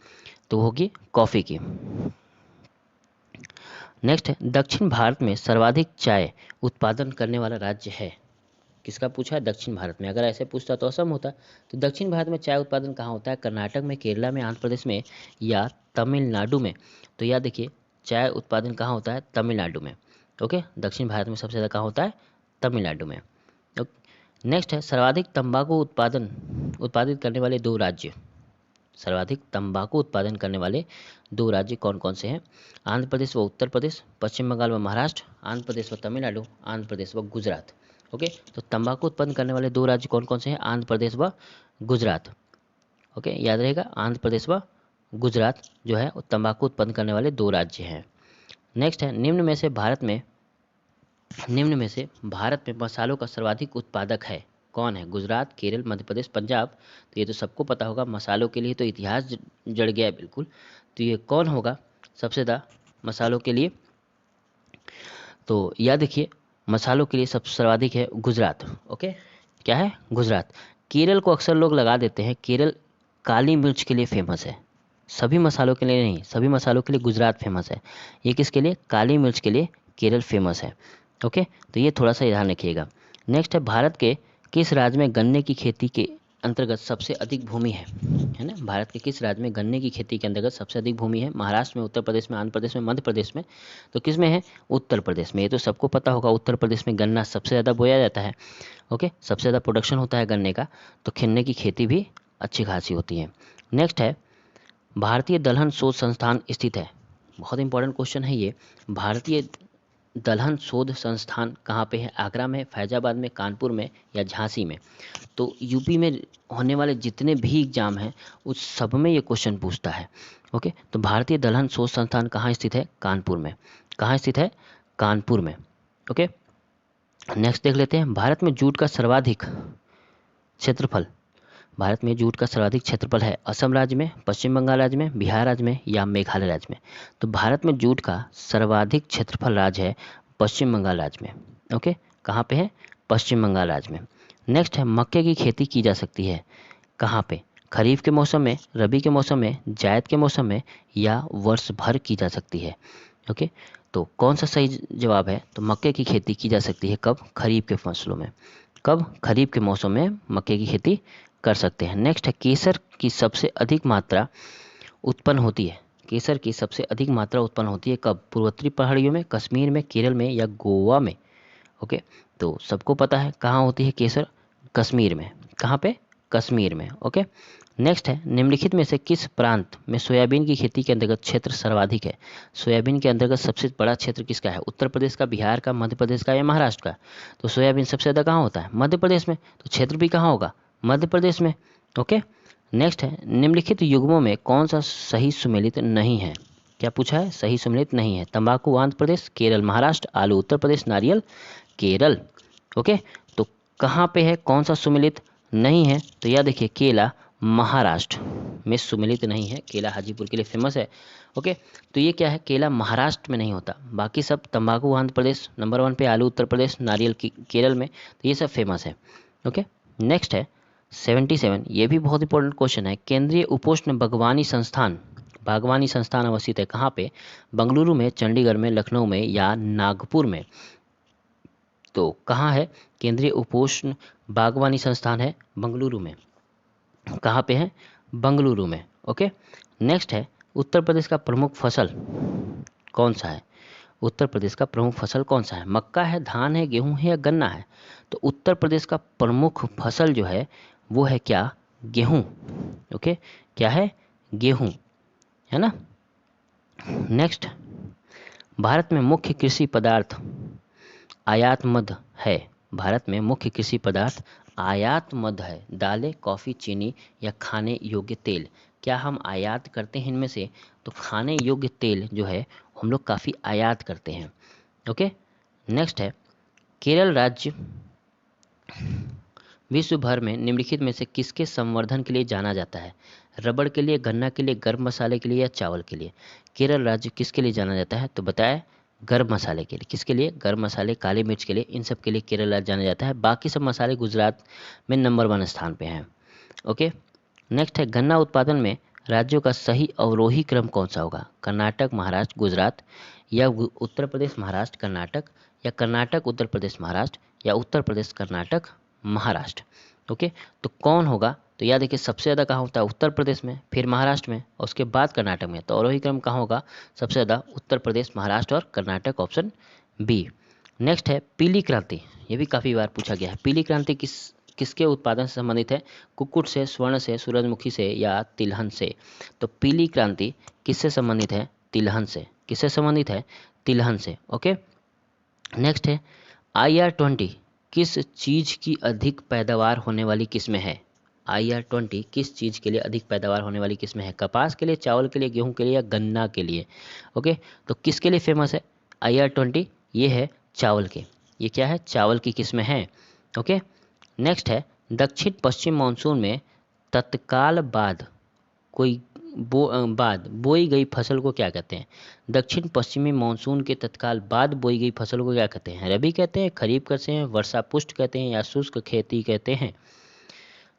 तो होगी कॉफ़ी की। नेक्स्ट है, दक्षिण भारत में सर्वाधिक चाय उत्पादन करने वाला राज्य है, किसका पूछा है, दक्षिण भारत में। अगर ऐसे पूछता तो असम होता। तो दक्षिण भारत में चाय उत्पादन कहाँ होता है, कर्नाटक में, केरला में, आंध्र प्रदेश में या तमिलनाडु में। तो याद देखिए, चाय उत्पादन कहाँ होता है, तमिलनाडु में। ओके, दक्षिण भारत में सबसे ज़्यादा कहाँ होता है, तमिलनाडु में। नेक्स्ट है, सर्वाधिक तंबाकू उत्पादित करने वाले दो राज्य, सर्वाधिक तंबाकू उत्पादन करने वाले दो राज्य कौन कौन से हैं, आंध्र प्रदेश व उत्तर प्रदेश, पश्चिम बंगाल व महाराष्ट्र, आंध्र प्रदेश व तमिलनाडु, आंध्र प्रदेश व गुजरात। ओके, तो तंबाकू उत्पन्न करने वाले दो राज्य कौन कौन से हैं, आंध्र प्रदेश व गुजरात। ओके, याद रहेगा, आंध्र प्रदेश व गुजरात जो है तंबाकू उत्पन्न करने वाले दो राज्य हैं। नेक्स्ट है, निम्न में से भारत में मसालों का सर्वाधिक उत्पादक है, कौन है, गुजरात, केरल, मध्य प्रदेश, पंजाब। तो ये तो सबको पता होगा, मसालों के लिए तो इतिहास जड़ गया है बिल्कुल। तो ये कौन होगा सबसे ज़्यादा मसालों के लिए, तो याद देखिए, मसालों के लिए सबसे सर्वाधिक है गुजरात। ओके, क्या है, गुजरात। केरल को अक्सर लोग लगा देते हैं, केरल काली मिर्च के लिए फेमस है, सभी मसालों के लिए नहीं, सभी मसालों के लिए गुजरात फेमस है। ये किसके लिए, काली मिर्च के लिए केरल फेमस है। ओके, तो ये थोड़ा सा ध्यान रखिएगा। नेक्स्ट है, भारत के किस राज्य में गन्ने की खेती के अंतर्गत सबसे अधिक भूमि है ना, भारत के किस राज्य में गन्ने की खेती के अंतर्गत सबसे अधिक भूमि है, महाराष्ट्र में, उत्तर प्रदेश में, आंध्र प्रदेश में, मध्य प्रदेश में। तो किस में है, उत्तर प्रदेश में। ये तो सबको पता होगा, उत्तर प्रदेश में गन्ना सबसे ज़्यादा बोया जाता है। ओके, सबसे ज़्यादा प्रोडक्शन होता है गन्ने का, तो गन्ने की खेती भी अच्छी खासी होती है। नेक्स्ट है, भारतीय दलहन शोध संस्थान स्थित है, बहुत इंपॉर्टेंट क्वेश्चन है ये, भारतीय दलहन शोध संस्थान कहाँ पे है, आगरा में, फैजाबाद में, कानपुर में या झांसी में। तो यूपी में होने वाले जितने भी एग्जाम हैं उस सब में ये क्वेश्चन पूछता है। ओके, तो भारतीय दलहन शोध संस्थान कहाँ स्थित है, कानपुर में। कहाँ स्थित है, कानपुर में। ओके, नेक्स्ट देख लेते हैं, भारत में जूट का सर्वाधिक क्षेत्रफल, भारत में जूट का सर्वाधिक क्षेत्रफल है असम राज्य में, पश्चिम बंगाल राज्य में, बिहार राज्य में या मेघालय राज्य में। तो भारत में जूट का सर्वाधिक क्षेत्रफल राज्य है पश्चिम बंगाल राज्य में। ओके, कहाँ पे है, पश्चिम बंगाल राज्य में। नेक्स्ट है, मक्के की खेती की जा सकती है कहाँ पे, खरीफ के मौसम में, रबी के मौसम में, जायद के मौसम में या वर्ष भर की जा सकती है। ओके, तो कौन सा सही जवाब है, तो मक्के की खेती की जा सकती है कब, खरीफ के फसलों में। कब, खरीफ के मौसम में मक्के की खेती कर सकते हैं। नेक्स्ट है, केसर की सबसे अधिक मात्रा उत्पन्न होती है, केसर की सबसे अधिक मात्रा उत्पन्न होती है कब, पूर्वोत्तरी पहाड़ियों में, कश्मीर में, केरल में या गोवा में। ओके, तो सबको पता है कहाँ होती है केसर, कश्मीर में। कहाँ पे, कश्मीर में। ओके, नेक्स्ट है, निम्नलिखित में से किस प्रांत में सोयाबीन की खेती के अंतर्गत क्षेत्र सर्वाधिक है, सोयाबीन के अंतर्गत सबसे बड़ा क्षेत्र किसका है, उत्तर प्रदेश का, बिहार का, मध्य प्रदेश का या महाराष्ट्र का। तो सोयाबीन सबसे ज़्यादा कहाँ होता है, मध्य प्रदेश में, तो क्षेत्र भी कहाँ होगा, मध्य प्रदेश में। ओके, नेक्स्ट है, निम्नलिखित युग्मों में कौन सा सही सुमेलित नहीं है, क्या पूछा है, सही सुमेलित नहीं है, तंबाकू आंध्र प्रदेश, केरल महाराष्ट्र, आलू उत्तर प्रदेश, नारियल केरल। ओके, तो कहाँ पे है, कौन सा सुमेलित नहीं है, तो यह देखिए, केला महाराष्ट्र में सुमिलित नहीं है। केला हाजीपुर के लिए फेमस है। ओके, तो ये क्या है, केला महाराष्ट्र में नहीं होता, बाकी सब, तंबाकू आंध्र प्रदेश, नंबर 1 पे आलू उत्तर प्रदेश, नारियल केरल में, तो ये सब फेमस है। ओके, नेक्स्ट है 77, ये भी बहुत इंपॉर्टेंट क्वेश्चन है। केंद्रीय उपोष्ण बागवानी संस्थान अवस्थित है कहाँ पे? बेंगलुरु में, चंडीगढ़ में, लखनऊ में या नागपुर में? तो कहाँ है केंद्रीय उपोष्ण बागवानी संस्थान? है बेंगलुरु में। कहाँ पे है? बेंगलुरु में। ओके, नेक्स्ट है उत्तर प्रदेश का प्रमुख फसल कौन सा है? उत्तर प्रदेश का प्रमुख फसल कौन सा है? मक्का है, धान है, गेहूं है या गन्ना है? तो उत्तर प्रदेश का प्रमुख फसल जो है वो है क्या? गेहूं। ओके, क्या है? गेहूं, है ना। नेक्स्ट, भारत में मुख्य कृषि पदार्थ आयात मद है। भारत में मुख्य कृषि पदार्थ आयात मद है। दालें, कॉफ़ी, चीनी या खाने योग्य तेल। क्या हम आयात करते हैं इनमें से? तो खाने योग्य तेल जो है हम लोग काफ़ी आयात करते हैं। ओके, नेक्स्ट है केरल राज्य विश्व भर में निम्नलिखित में से किसके संवर्धन के लिए जाना जाता है? रबड़ के लिए, गन्ना के लिए, गर्म मसाले के लिए या चावल के लिए? केरल राज्य किसके लिए जाना जाता है? तो बताया गर्म मसाले के लिए। किसके लिए? गर्म मसाले, काली मिर्च के लिए, इन सब के लिए केरल राज्य जाना जाता है। बाकी सब मसाले गुजरात में नंबर 1 स्थान पे हैं। ओके, नेक्स्ट है गन्ना उत्पादन में राज्यों का सही अवरोही क्रम कौन सा होगा? कर्नाटक, महाराष्ट्र, गुजरात या उत्तर प्रदेश, महाराष्ट्र, कर्नाटक या कर्नाटक, उत्तर प्रदेश, महाराष्ट्र या उत्तर प्रदेश, कर्नाटक, महाराष्ट्र? ओके, तो कौन होगा? तो याद देखिए सबसे ज़्यादा कहाँ होता है? उत्तर प्रदेश में, फिर महाराष्ट्र में और उसके बाद कर्नाटक में। तो अवरोही क्रम कहाँ होगा सबसे ज़्यादा? उत्तर प्रदेश, महाराष्ट्र और कर्नाटक, ऑप्शन बी। नेक्स्ट है पीली क्रांति, ये भी काफ़ी बार पूछा गया है। पीली क्रांति किसके उत्पादन से संबंधित है? कुक्कुट से, स्वर्ण से, सूरजमुखी से या तिलहन से? तो पीली क्रांति किससे संबंधित है? तिलहन से। किससे संबंधित है? तिलहन से। ओके, नेक्स्ट है IR-20 किस चीज़ की अधिक पैदावार होने वाली किस्म है? IR-20 किस चीज़ के लिए अधिक पैदावार होने वाली किस्म है? कपास के लिए, चावल के लिए, गेहूं के लिए या गन्ना के लिए? ओके, तो किसके लिए फेमस है IR-20? ये है चावल के। ये क्या है? चावल की किस्म है। ओके, नेक्स्ट है दक्षिण पश्चिम मानसून में तत्काल बाद बोई गई फसल को क्या कहते हैं? दक्षिण पश्चिमी मानसून के तत्काल बाद बोई गई फसल को क्या कहते हैं? रबी कहते हैं, खरीफ कहते हैं, वर्षा पुष्ट कहते हैं या शुष्क खेती कहते हैं?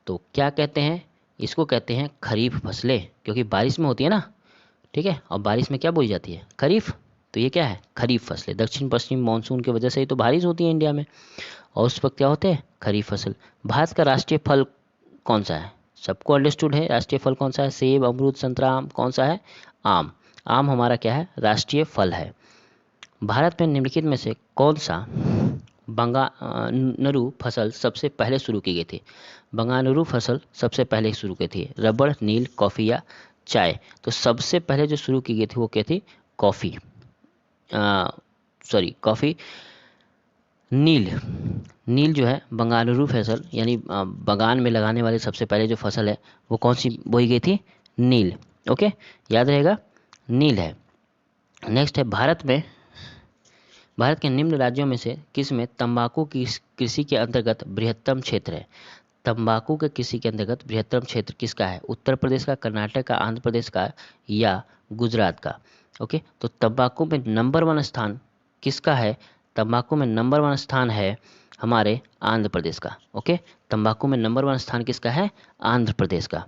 तो क्या कहते हैं? इसको कहते हैं खरीफ फसलें, क्योंकि बारिश में होती है ना, ठीक है, और बारिश में क्या बोई जाती है? खरीफ। तो ये क्या है? खरीफ फसलें। दक्षिण पश्चिम मानसून की वजह से ही तो बारिश होती है इंडिया में, और उस वक्त क्या होते हैं? खरीफ फसल। भारत का राष्ट्रीय फल कौन सा है? सबको अंडरस्टूड है राष्ट्रीय फल कौन सा है? सेब, अमरूद, संतरा, आम। कौन सा है? आम। आम हमारा क्या है? राष्ट्रीय फल है। भारत में निम्नलिखित में से कौन सा बंगानरू फसल सबसे पहले शुरू की गई थी? बंगानरू फसल सबसे पहले शुरू की थी। रबड़, नील, कॉफ़ी या चाय? तो सबसे पहले जो शुरू की गई थी वो क्या थी? Coffee, coffee. नील जो है बंगालुरु फसल, यानी बगान में लगाने वाली सबसे पहले जो फसल है वो कौन सी बोई गई थी? नील। ओके, याद रहेगा, नील है। नेक्स्ट है भारत के निम्न राज्यों में से किस में तंबाकू की कृषि के अंतर्गत बृहत्तम क्षेत्र है? तंबाकू के कृषि के अंतर्गत बृहत्तम क्षेत्र किसका है? उत्तर प्रदेश का, कर्नाटक का, आंध्र प्रदेश का या गुजरात का? ओके, तो तंबाकू में नंबर 1 स्थान किसका है? तंबाकू में नंबर 1 स्थान है हमारे आंध्र प्रदेश का। ओके, तंबाकू में नंबर 1 स्थान किसका है? आंध्र प्रदेश का।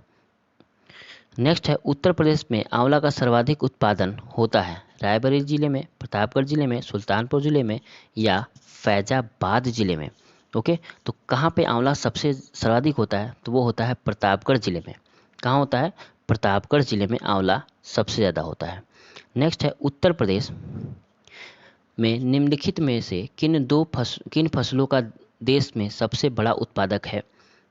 नेक्स्ट है उत्तर प्रदेश में आंवला का सर्वाधिक उत्पादन होता है? रायबरेली जिले में, प्रतापगढ़ जिले में, सुल्तानपुर जिले में या फैजाबाद जिले में? ओके, तो कहाँ पे आंवला सबसे सर्वाधिक होता है? तो वो होता है प्रतापगढ़ जिले में। कहाँ होता है? प्रतापगढ़ जिले में आंवला सबसे ज़्यादा होता है। नेक्स्ट है उत्तर प्रदेश में निम्नलिखित में से किन फसलों का देश में सबसे बड़ा उत्पादक है?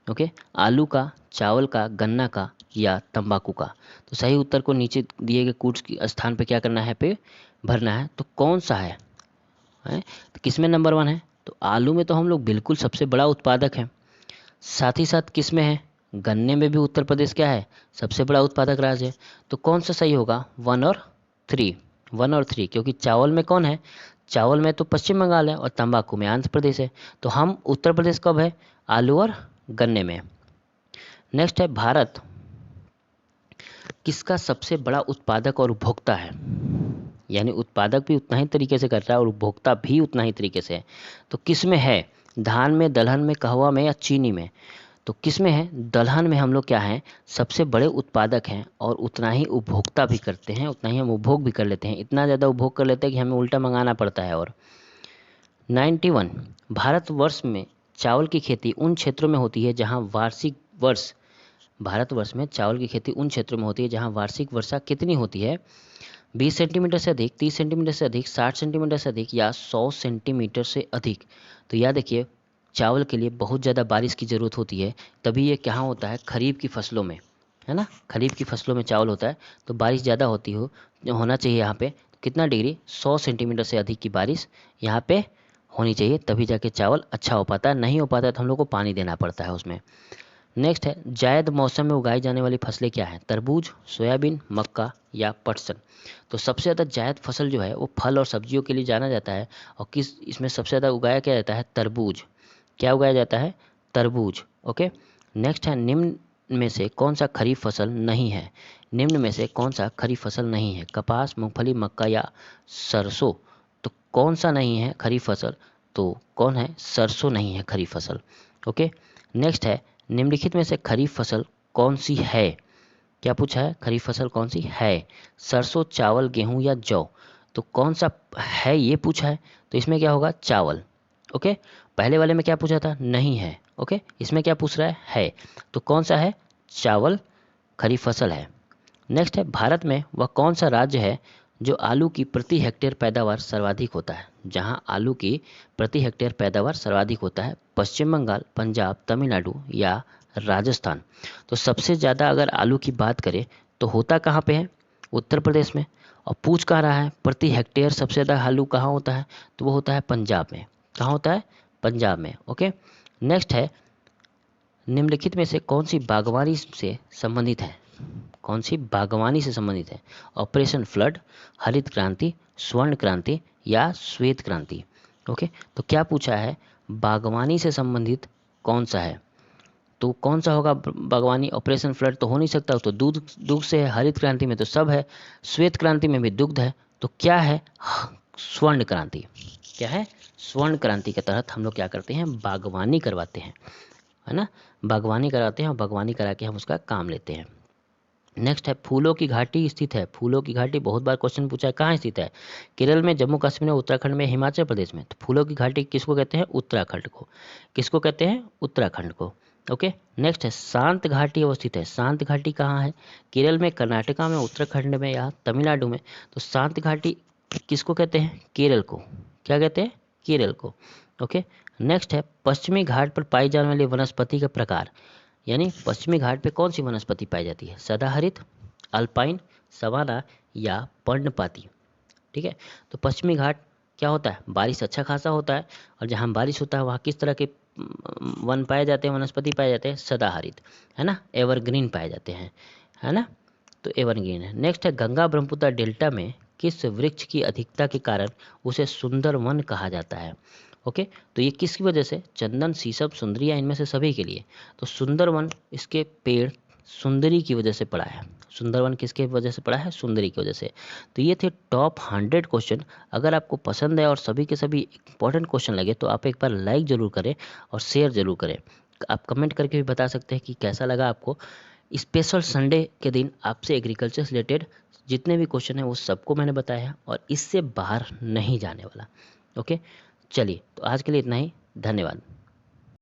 ओके, आलू का, चावल का, गन्ना का या तंबाकू का? तो सही उत्तर को नीचे दिए गए कूट के स्थान पे क्या करना है? पे भरना है। तो कौन सा है? तो किस में नंबर 1 है? तो आलू में तो हम लोग बिल्कुल सबसे बड़ा उत्पादक है। साथ ही साथ किस में है? गन्ने में भी उत्तर प्रदेश क्या है? सबसे बड़ा उत्पादक राज्य है। तो कौन सा सही होगा? 1 और 3, क्योंकि चावल में कौन है? चावल में तो पश्चिम बंगाल है और तंबाकू में आंध्र प्रदेश है। तो हम उत्तर प्रदेश कब है? आलू और गन्ने में। नेक्स्ट है किसका सबसे बड़ा उत्पादक और उपभोक्ता है? यानी उत्पादक भी उतना ही तरीके से कर रहा है और उपभोक्ता भी उतना ही तरीके से है। तो किस में है? धान में, दलहन में, कहवा में या चीनी में? तो किस में है? दलहन में हम लोग क्या हैं? सबसे बड़े उत्पादक हैं और उतना ही उपभोक्ता भी करते हैं, उतना ही हम उपभोग भी कर लेते हैं। इतना ज़्यादा उपभोग कर लेते हैं कि हमें उल्टा मंगाना पड़ता है। और 91, भारतवर्ष में चावल की खेती उन क्षेत्रों में होती है जहां वार्षिक वर्ष भारतवर्ष में चावल की खेती उन क्षेत्रों में होती है जहां वार्षिक वर्षा कितनी होती है? 20 सेंटीमीटर से अधिक, 30 सेंटीमीटर से अधिक, 60 सेंटीमीटर से अधिक या 100 सेंटीमीटर से अधिक। तो याद रखिए, चावल के लिए बहुत ज़्यादा बारिश की ज़रूरत होती है, तभी ये कहाँ होता है? खरीफ की फसलों में, है ना। खरीफ की फसलों में चावल होता है, तो बारिश ज़्यादा होती हो जो होना चाहिए यहाँ पे कितना डिग्री? 100 सेंटीमीटर से अधिक की बारिश यहाँ पे होनी चाहिए, तभी जाके चावल अच्छा हो पाता है। नहीं हो पाता है तो हम लोग को पानी देना पड़ता है उसमें। नेक्स्ट है, जायद मौसम में उगाई जाने वाली फसलें क्या हैं? तरबूज, सोयाबीन, मक्का या पटसन? तो सबसे ज़्यादा जायद फसल जो है वो फल और सब्जियों के लिए जाना जाता है, और किस इसमें सबसे ज़्यादा उगाया क्या जाता है? तरबूज। क्या उगाया जाता है? तरबूज। ओके। नेक्स्ट है, निम्न में से कौन सा खरीफ फसल नहीं है? निम्न में से कौन सा खरीफ फसल नहीं है? कपास, मूंगफली, मक्का या सरसों? तो कौन सा नहीं है खरीफ फसल? तो कौन है? सरसों नहीं है खरीफ फसल। ओके। नेक्स्ट है, निम्नलिखित में से खरीफ फसल कौन सी है? क्या पूछा है? खरीफ फसल कौन सी है? सरसों, चावल, गेहूं या जौ? तो कौन सा है ये पूछा है, तो इसमें क्या होगा? चावल। ओके। पहले वाले में क्या पूछा था? नहीं है। ओके। इसमें क्या पूछ रहा है? तो कौन सा है? चावल खरीफ फसल है। नेक्स्ट है, भारत में वह कौन सा राज्य है जो आलू की प्रति हेक्टेयर पैदावार सर्वाधिक होता है? जहां आलू की प्रति हेक्टेयर पैदावार सर्वाधिक होता है? पश्चिम बंगाल, पंजाब, तमिलनाडु या राजस्थान? तो सबसे ज़्यादा अगर आलू की बात करें तो होता कहाँ पे है? उत्तर प्रदेश में। और पूछ कहाँ रहा है? प्रति हेक्टेयर सबसे ज़्यादा आलू कहाँ होता है? तो वो होता है पंजाब में। कहाँ होता है? पंजाब में। ओके। नेक्स्ट है, निम्नलिखित में से कौन सी बागवानी से संबंधित है? कौन सी बागवानी से संबंधित है? ऑपरेशन फ्लड, हरित क्रांति, स्वर्ण क्रांति या श्वेत क्रांति? ओके। तो क्या पूछा है? बागवानी से संबंधित कौन सा है? तो कौन सा होगा बागवानी? ऑपरेशन फ्लड तो हो नहीं सकता, तो दूध दुग्ध से है। हरित क्रांति में तो सब है। श्वेत क्रांति में भी दुग्ध है। तो क्या है? स्वर्ण क्रांति। क्या है? स्वर्ण क्रांति के तहत हम लोग क्या करते हैं? बागवानी करवाते हैं, है ना। बागवानी कराते हैं और बागवानी करा के हम उसका काम लेते हैं। नेक्स्ट है, फूलों की घाटी स्थित है। फूलों की घाटी बहुत बार क्वेश्चन पूछा है, कहाँ स्थित है? केरल में, जम्मू कश्मीर में, उत्तराखंड में, हिमाचल प्रदेश में? तो फूलों की घाटी किसको कहते हैं? उत्तराखंड को। किसको कहते हैं? उत्तराखंड को। ओके। नेक्स्ट है, शांत घाटी अवस्थित है। शांत घाटी कहाँ है? केरल में, कर्नाटका में, उत्तराखंड में या तमिलनाडु में? तो शांत घाटी किसको कहते हैं? केरल को। क्या कहते हैं? केरल को। ओके। नेक्स्ट है, पश्चिमी घाट पर पाई जाने वाली वनस्पति का प्रकार। यानी पश्चिमी घाट पे कौन सी वनस्पति पाई जाती है? सदाहरित, अल्पाइन, सवाना या पर्णपाती? ठीक है। तो पश्चिमी घाट क्या होता है? बारिश अच्छा खासा होता है, और जहाँ बारिश होता है वहाँ किस तरह के वन पाए जाते हैं? वनस्पति पाए जाते हैं? सदाहरित, है ना। एवरग्रीन पाए जाते हैं, है ना। तो एवरग्रीन है। नेक्स्ट है, गंगा ब्रह्मपुत्र डेल्टा में किस वृक्ष की अधिकता के कारण उसे सुंदर वन कहा जाता है? ओके। तो ये किसकी वजह से? चंदन, शीशम, सुंदरी या इनमें से सभी के लिए? तो सुंदरवन इसके पेड़ सुंदरी की वजह से पड़ा है। सुंदरवन किसके वजह से पड़ा है? सुंदरी की वजह से। तो ये थे टॉप 100 क्वेश्चन। अगर आपको पसंद है और सभी के सभी इंपॉर्टेंट क्वेश्चन लगे तो आप एक बार लाइक ज़रूर करें और शेयर ज़रूर करें। आप कमेंट करके भी बता सकते हैं कि कैसा लगा आपको। स्पेशल संडे के दिन आपसे एग्रीकल्चर से रिलेटेड जितने भी क्वेश्चन हैं वो सबको मैंने बताया है, और इससे बाहर नहीं जाने वाला। ओके। चलिए, तो आज के लिए इतना ही। धन्यवाद।